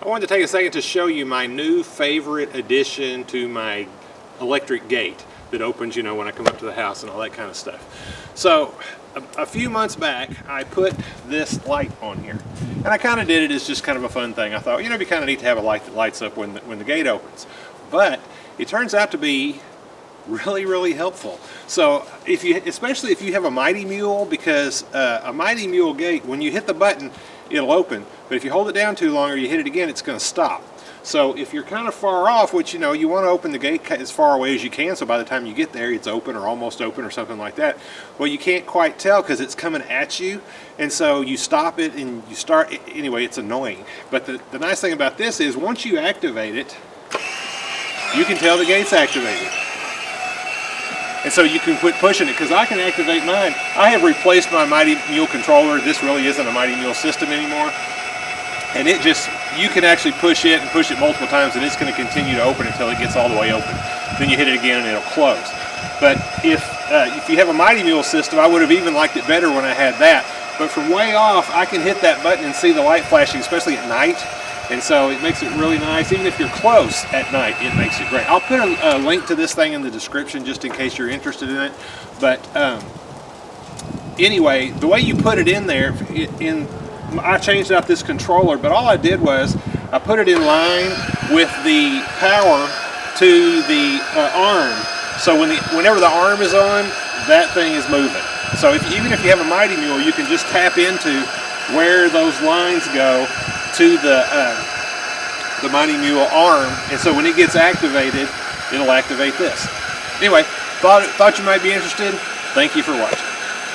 I wanted to take a second to show you my new favorite addition to my electric gate that opens, you know, when I come up to the house and all that kind of stuff. So a few months back, I put this light on here, and I kind of did it as just kind of a fun thing. I thought, you know, it'd be kind of neat to have a light that lights up when the gate opens. But it turns out to be really helpful. So especially if you have a Mighty Mule, because a Mighty Mule gate, when you hit the button, it'll open, but if you hold it down too long or you hit it again, it's going to stop. So if you're kind of far off, which, you know, you want to open the gate as far away as you can, so by the time you get there it's open or almost open or something like that. Well, you can't quite tell because it's coming at you, and so you stop it and you start. Anyway, it's annoying. But the nice thing about this is once you activate it, you can tell the gate's activated. And so you can quit pushing it, because I can activate mine. I have replaced my Mighty Mule controller. This really isn't a Mighty Mule system anymore. And it just, you can actually push it and push it multiple times, and it's going to continue to open until it gets all the way open. Then you hit it again and it'll close. But if you have a Mighty Mule system, I would have even liked it better when I had that. But from way off, I can hit that button and see the light flashing, especially at night. And so it makes it really nice. Even if you're close at night, it makes it great. I'll put a link to this thing in the description just in case you're interested in it. But anyway, the way you put it in there, I changed out this controller, but all I did was I put it in line with the power to the arm. So whenever the arm is on, that thing is moving. So even if you have a Mighty Mule, you can just tap into where those lines go to the Mighty Mule arm, and so when it gets activated, it'll activate this. Anyway, thought you might be interested. Thank you for watching.